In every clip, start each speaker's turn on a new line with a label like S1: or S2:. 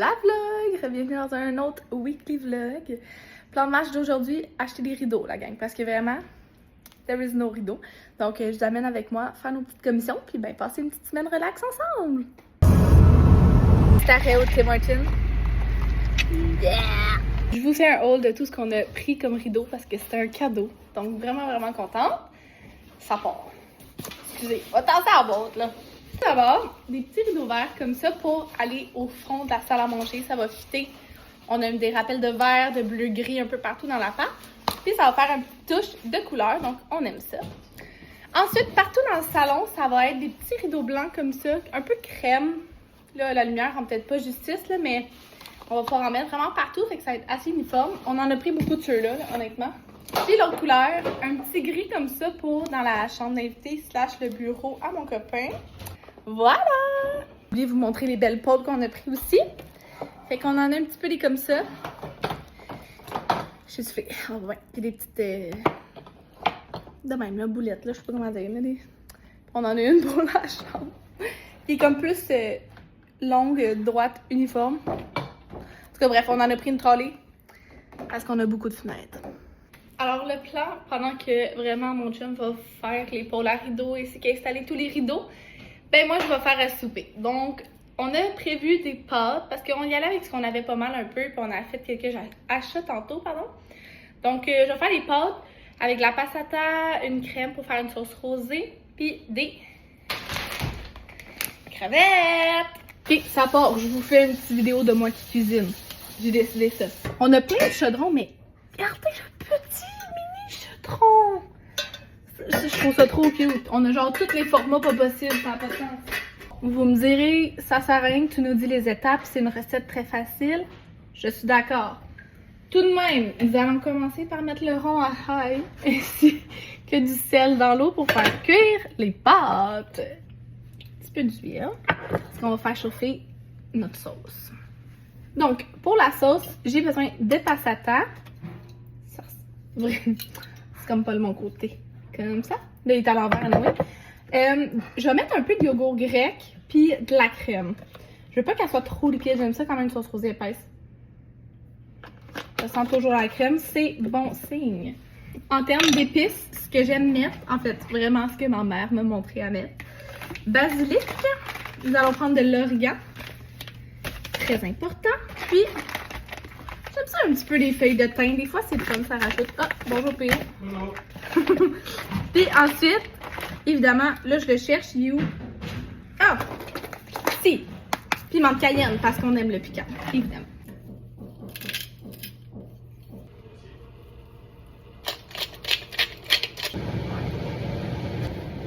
S1: la vlog! Bienvenue dans un autre weekly vlog. Plan de match d'aujourd'hui, acheter des rideaux la gang, parce que vraiment, there is no rideaux. Donc je vous amène avec moi faire nos petites commissions, puis ben passer une petite semaine relax ensemble. Petit arrêt au Tim Hortons. Yeah! Je vous fais un haul de tout ce qu'on a pris comme rideau parce que c'était un cadeau. Donc vraiment contente. Ça part. Excusez, on va tasser à la boîte là. D'abord, des petits rideaux verts comme ça pour aller au fond de la salle à manger. Ça va fitter. On a des rappels de vert, de bleu, gris un peu partout dans la part. Puis ça va faire une petite touche de couleur, donc on aime ça. Ensuite, partout dans le salon, ça va être des petits rideaux blancs comme ça, un peu crème. Là, la lumière rend peut-être pas justice, là, mais on va pouvoir en mettre vraiment partout, fait que ça va être assez uniforme. On en a pris beaucoup de ceux-là, honnêtement. Puis l'autre couleur, un petit gris comme ça pour dans la chambre d'invité / le bureau à mon copain. Voilà! Je voulais vous montrer les belles potes qu'on a pris aussi. Fait qu'on en a un petit peu des comme ça. Je suis fait. Oh ouais. Puis des petites. De même, la boulette, là, je sais pas comment dire. Là, on en a une pour la chambre. Qui est comme plus longue, droite, uniforme. En tout cas, bref, on en a pris une trolley. Parce qu'on a beaucoup de fenêtres. Alors, le plan, pendant que vraiment mon chum va faire les pôles à rideaux et c'est qu'installer tous les rideaux, ben moi, je vais faire à souper. Donc, on a prévu des pâtes parce qu'on y allait avec ce qu'on avait pas mal un peu. Puis on a fait quelques achats tantôt, pardon. Donc, je vais faire les pâtes avec de la passata, une crème pour faire une sauce rosée, puis des crevettes. Ok, ça part. Je vous fais une petite vidéo de moi qui cuisine. J'ai décidé ça. On a plein de chaudrons, mais regardez le petit mini chaudron. Je trouve ça trop cute. On a genre tous les formats pas possibles, ça n'a pas de sens. Vous me direz, ça sert à rien que tu nous dis les étapes, c'est une recette très facile. Je suis d'accord. Tout de même, nous allons commencer par mettre le rond à high ainsi que du sel dans l'eau pour faire cuire les pâtes. Un petit peu d'huile. Parce qu'on va faire chauffer notre sauce. Donc, pour la sauce, j'ai besoin de passata. C'est comme pas de mon côté. Comme ça. Là, il est à l'envers, anyway. Je vais mettre un peu de yogourt grec puis de la crème. Je veux pas qu'elle soit trop liquide, j'aime ça quand même une sauce rosée épaisse. Je sens toujours la crème, c'est bon signe. En termes d'épices, ce que j'aime mettre, en fait, vraiment ce que ma mère m'a montré à mettre. Basilic, nous allons prendre de l'origan, très important. Puis, j'aime ça un petit peu les feuilles de thym, des fois c'est comme ça rajoute. Ah, bonjour Péo. Bonjour. Puis ensuite, évidemment, là je le cherche, il est où? Ah! Si! Piment de Cayenne, parce qu'on aime le piquant, évidemment.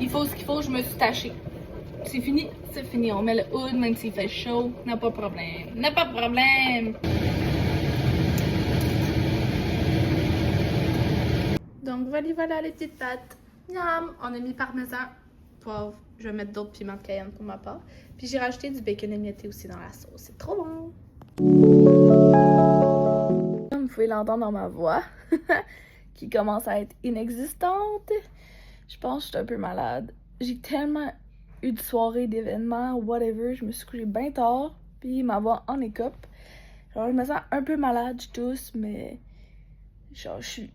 S1: Il faut ce qu'il faut, je me suis tachée. C'est fini, c'est fini. On met le hood, même s'il fait chaud. N'a pas de problème. N'a pas de problème. Donc voilà les petites pâtes. Miam! On a mis parmesan, poivre. Je vais mettre d'autres piments de Cayenne pour ma part. Puis j'ai rajouté du bacon émietté aussi dans la sauce. C'est trop bon! Vous pouvez l'entendre dans ma voix, qui commence à être inexistante. Je pense que je suis un peu malade. J'ai tellement eu de soirées, d'événements, whatever. Je me suis couchée bien tard, puis ma voix en écope. Genre, je me sens un peu malade, je tousse, mais genre, je suis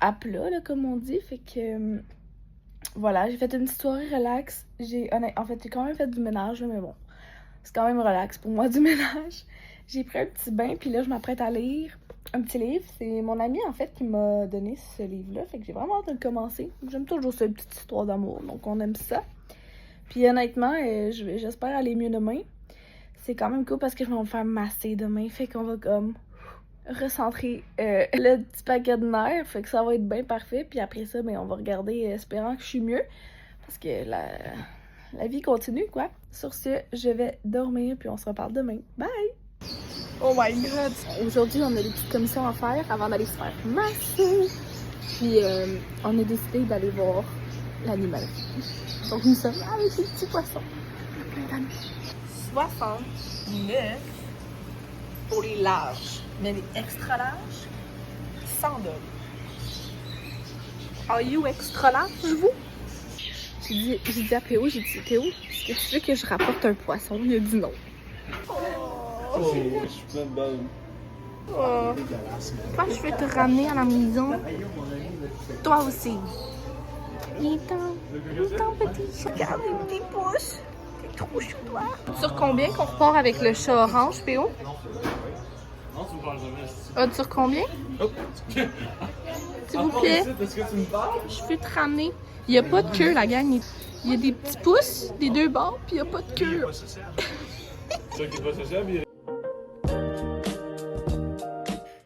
S1: à plat, là, comme on dit. Fait que, voilà, j'ai fait une petite soirée relax. En fait, j'ai quand même fait du ménage, là, mais bon, c'est quand même relax pour moi, du ménage. J'ai pris un petit bain, puis là, je m'apprête à lire un petit livre. C'est mon ami, en fait, qui m'a donné ce livre-là. Fait que j'ai vraiment hâte de le commencer. J'aime toujours cette petite histoire d'amour, donc on aime ça. Puis honnêtement, j'espère aller mieux demain. C'est quand même cool parce que je vais me faire masser demain. Fait qu'on va comme recentrer le petit paquet de nerfs. Fait que ça va être bien parfait. Puis après ça, ben, on va regarder espérant que je suis mieux. Parce que la vie continue, quoi. Sur ce, je vais dormir puis on se reparle demain. Bye! Oh my god! Aujourd'hui, on a des petites commissions à faire avant d'aller se faire masser. Puis on a décidé d'aller voir l'animal. Donc nous sommes avec les petits poissons. 69 pour les larges. Mais les extra larges, 100 $. Are you extra large, vous? J'ai dit à Péo, Péo, est-ce que tu veux que je rapporte un poisson? Il a dit non. Oh.
S2: Oh, je suis plein de balles.
S1: Oh. Moi, je vais te ramener à la maison. Toi aussi. Il est temps petit. Regarde les petits pouces. T'es trop chou, toi. Sur combien qu'on repart avec le chat orange, PO? Sur combien? S'il vous plaît.
S2: Est-ce que tu me parles?
S1: Je veux te ramener. Il n'y a pas de queue, la gang. Il y a des petits pouces des deux bords, puis il n'y a pas de queue.
S2: C'est qui est pas sociable,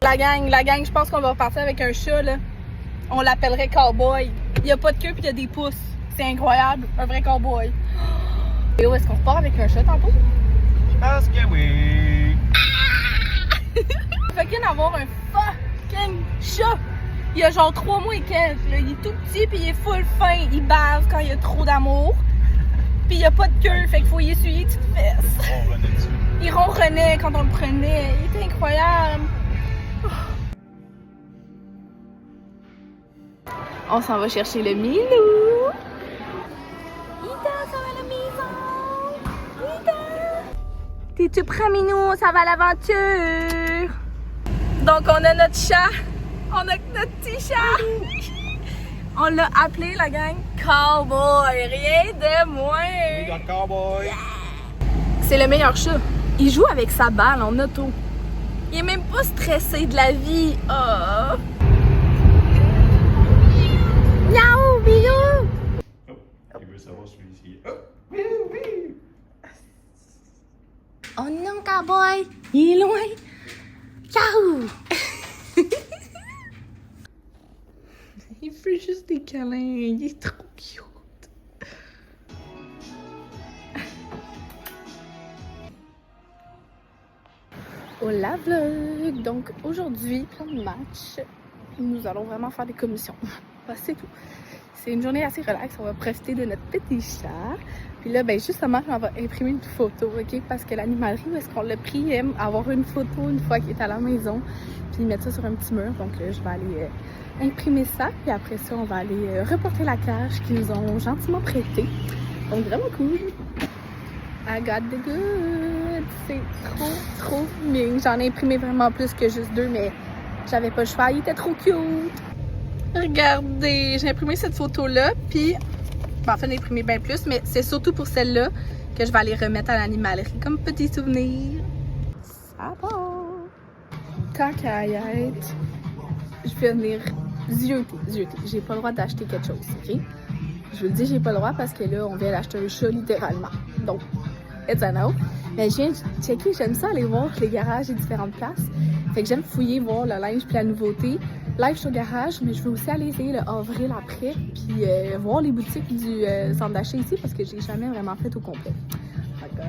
S1: La gang, je pense qu'on va repartir avec un chat, là. On l'appellerait Cowboy. Il n'y a pas de queue, puis il y a des pouces. C'est incroyable, un vrai cowboy. Et où est-ce qu'on repart avec un chat tantôt?
S2: Parce que oui.
S1: Fait qu'il y a d'avoir un fucking chat. Il a genre 3 mois et quelques. Là. Il est tout petit, puis il est full fin. Il bave quand il y a trop d'amour. Puis il n'y a pas de queue, fait qu'il faut y essuyer les petites fesses. Il ronronnait quand on le prenait. Il était incroyable. On s'en va chercher le Milou. Ida, ça va à la maison. Ida. T'es-tu prêt, Minou? Ça va à l'aventure. Donc, on a notre chat. On a notre petit chat. On l'a appelé, la gang, Cowboy. Rien de moins.
S2: Cowboy.
S1: C'est le meilleur chat. Il joue avec sa balle en auto. Il est même pas stressé de la vie. Oh. Miaou, Milou!
S2: Oh, il veut savoir celui-ci.
S1: Oh non, Cowboy! Il est loin! Ciao! Il fait juste des câlins. Il est trop cute. Hola vlog! Donc aujourd'hui, plan de match. Nous allons vraiment faire des commissions. C'est tout. C'est une journée assez relaxe. On va profiter de notre petit chat. Puis là, ben justement, on va imprimer une photo, ok? Parce que l'animalerie, où est-ce qu'on l'a pris, aime avoir une photo une fois qu'il est à la maison. Puis mettre ça sur un petit mur. Donc je vais aller imprimer ça. Puis après ça, on va aller reporter la cage qu'ils nous ont gentiment prêtée. Donc vraiment cool. I got the good. C'est trop bien. J'en ai imprimé vraiment plus que juste 2, mais j'avais pas le choix. Il était trop cute. Regardez, j'ai imprimé cette photo-là, puis en fait, j'ai imprimé bien plus, mais c'est surtout pour celle-là que je vais aller remettre à l'animalerie comme petit souvenir. Ça va! Tant qu'à y être, je vais venir zioter. J'ai pas le droit d'acheter quelque chose, ok? Je vous le dis, j'ai pas le droit parce que là, on vient d'acheter un chat littéralement. Donc, it's a no. Mais je viens checker, j'aime ça aller voir les garages et différentes places. Fait que j'aime fouiller, voir le linge puis la nouveauté. Là, je suis au garage, mais je veux aussi aller essayer le avril après, puis voir les boutiques du centre d'achat ici parce que j'ai jamais vraiment fait au complet. Fait que,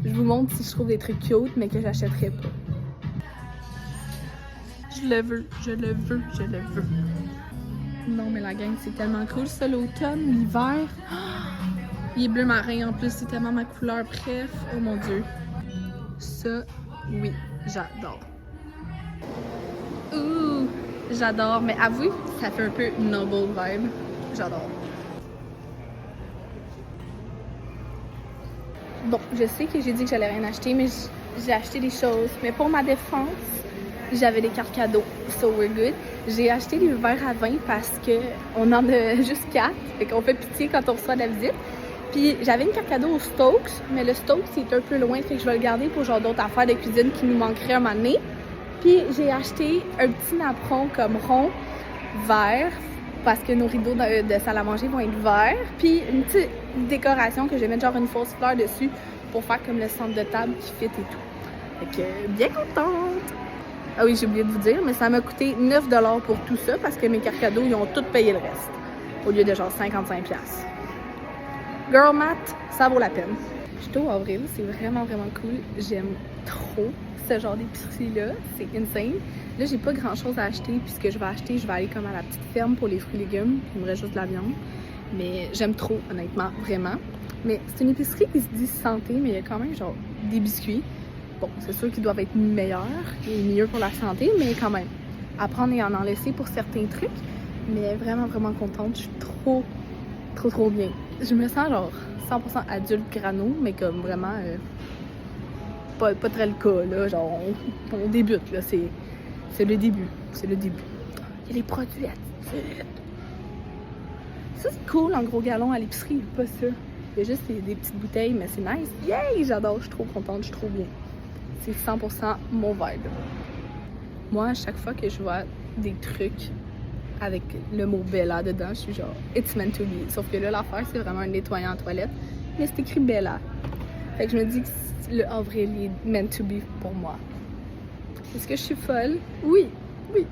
S1: je vous montre si je trouve des trucs cute, mais que j'achèterais pas. Je le veux. Non, mais la gang, c'est tellement cool. Ça, l'automne, l'hiver. Il est bleu marin en plus, c'est tellement ma couleur. Bref, oh mon Dieu. Ça, oui, j'adore. Ouh! J'adore, mais avouez, ça fait un peu noble vibe. J'adore. Bon, je sais que j'ai dit que j'allais rien acheter, mais j'ai acheté des choses. Mais pour ma défense, j'avais des cartes cadeaux. So we're good. J'ai acheté des verres à vin parce que on en a juste 4. Fait qu'on fait pitié quand on reçoit de la visite. Puis j'avais une carte cadeau au Stokes, mais le Stokes c'est un peu loin, fait que je vais le garder pour genre d'autres affaires de cuisine qui nous manqueraient un moment donné. Puis j'ai acheté un petit napperon comme rond, vert, parce que nos rideaux de salle à manger vont être verts. Puis une petite décoration que je vais mettre genre une fausse fleur dessus pour faire comme le centre de table qui fit et tout. Fait que bien contente! Ah oui, j'ai oublié de vous dire, mais ça m'a coûté 9 $ pour tout ça parce que mes cartes cadeaux, ils ont tout payé le reste. Au lieu de genre 55$. Girl math, ça vaut la peine. J'étais au avril, c'est vraiment cool. J'aime trop ce genre d'épicerie-là. C'est insane. Là, j'ai pas grand-chose à acheter. Puis ce que je vais acheter, je vais aller comme à la petite ferme pour les fruits et légumes. Il me reste juste de la viande. Mais j'aime trop, honnêtement, vraiment. Mais c'est une épicerie qui se dit santé, mais il y a quand même genre des biscuits. Bon, c'est sûr qu'ils doivent être meilleurs et mieux pour la santé, mais quand même, à prendre et en laisser pour certains trucs. Mais vraiment contente. Je suis trop bien. Je me sens genre 100% adulte grano, mais comme vraiment pas très le cas, là. Genre, on débute, là. C'est le début. C'est le début. Il y a les produits à ça, c'est cool, en gros galon à l'épicerie, pas ça. Il y a juste des petites bouteilles, mais c'est nice. Yay! J'adore, je suis trop contente, je suis trop bien. C'est 100% mon vibe. Moi, à chaque fois que je vois des trucs avec le mot Bella dedans, je suis genre, it's meant to be. Sauf que là, l'affaire, c'est vraiment un nettoyant en toilette, mais c'est écrit Bella. Fait que je me dis que le avril est meant to be pour moi. Est-ce que je suis folle? Oui, oui.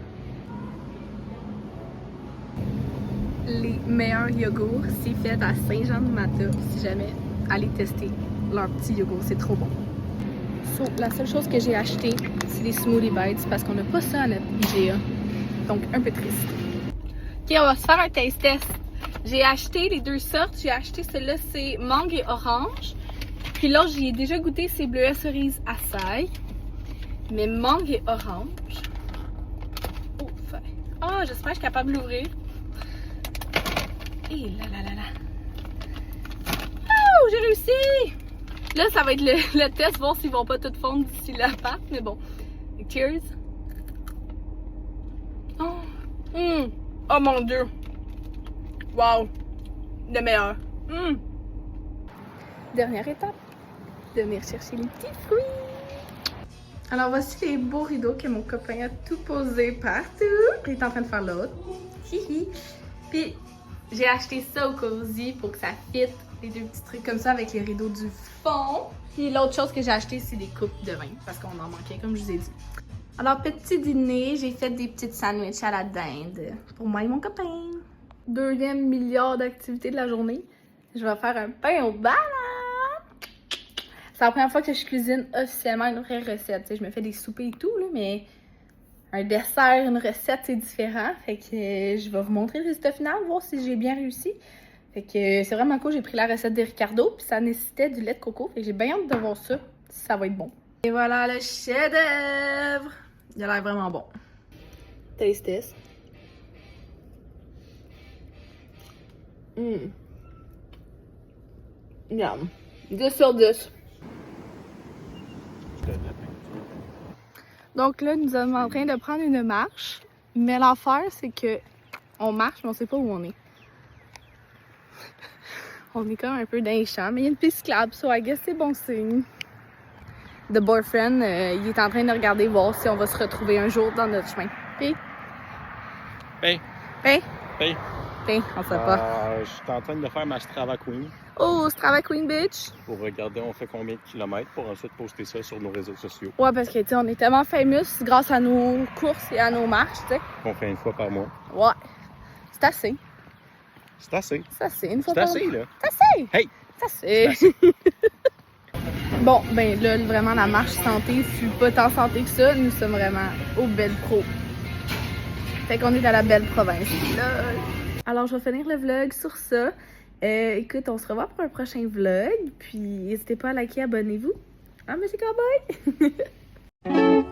S1: Les meilleurs yogourts, c'est fait à Saint-Jean-de-Mata. Si jamais, allez tester leur petit yogourt, c'est trop bon. So, la seule chose que j'ai acheté, c'est des Smoothie Bites parce qu'on n'a pas ça à notre IGA. Donc, un peu triste. Ok, on va se faire un taste test. J'ai acheté les deux sortes. J'ai acheté celui-là, c'est mangue et orange. Puis l'autre, j'y ai déjà goûté, c'est bleuet cerise açaï. Mais mangue et orange. Ouf. Ah, j'espère que je suis capable de l'ouvrir. Et là là là là. Oh, j'ai réussi! Là, ça va être le test, voir s'ils vont pas tout fondre d'ici la pâte, mais bon. Cheers! Oh, oh mon Dieu! Wow! Le meilleur! Dernière étape, de venir chercher les petits fruits. Alors voici les beaux rideaux que mon copain a tout posé partout. Il est en train de faire l'autre. Hihi! Puis j'ai acheté ça au Cozy pour que ça fitte, les deux petits trucs comme ça avec les rideaux du fond. Puis l'autre chose que j'ai acheté, c'est des coupes de vin parce qu'on en manquait, comme je vous ai dit. Alors, petit dîner, j'ai fait des petites sandwichs à la dinde pour moi et mon copain. Deuxième milliard d'activités de la journée, je vais faire un pain au banane. C'est la première fois que je cuisine officiellement une vraie recette. T'sais, je me fais des soupers et tout, là, mais un dessert, une recette, c'est différent. Fait que je vais vous montrer le résultat final, voir si j'ai bien réussi. Fait que c'est vraiment cool, j'ai pris la recette de Ricardo, puis ça nécessitait du lait de coco. Fait que j'ai bien hâte de voir ça, si ça va être bon. Et voilà le chef-d'œuvre! Il a l'air vraiment bon. Taste test. Yum. 10 sur 10. Donc là, nous sommes en train de prendre une marche. Mais l'affaire, c'est que on marche, mais on sait pas où on est. On est comme un peu dans les champs, mais il y a une piste cyclable, so I guess c'est bon signe. The boyfriend, il est en train de regarder voir si on va se retrouver un jour dans notre chemin. Puis?
S2: Ben.
S1: Ben?
S2: Ben.
S1: Ben, on sait pas.
S2: Je suis en train de faire ma Strava Queen
S1: Oh, Strava Queen Bitch!
S2: pour regarder on fait combien de kilomètres pour ensuite poster ça sur nos réseaux sociaux.
S1: Ouais, parce que, tu sais, on est tellement famous grâce à nos courses et à nos marches, tu sais.
S2: Qu'on fait une fois par mois.
S1: Ouais. C'est assez.
S2: C'est assez.
S1: C'est assez, une fois
S2: C'est
S1: par
S2: assez,
S1: mois.
S2: là.
S1: C'est assez!
S2: Hey!
S1: C'est assez! Bon, ben là, vraiment, la marche santé fut pas tant santé que ça. Nous sommes vraiment au Belle Pro. Fait qu'on est dans la belle province. Lol. Alors, je vais finir le vlog sur ça. Écoute, on se revoit pour un prochain vlog. Puis, n'hésitez pas à liker, abonnez-vous. Ah, monsieur Cowboy!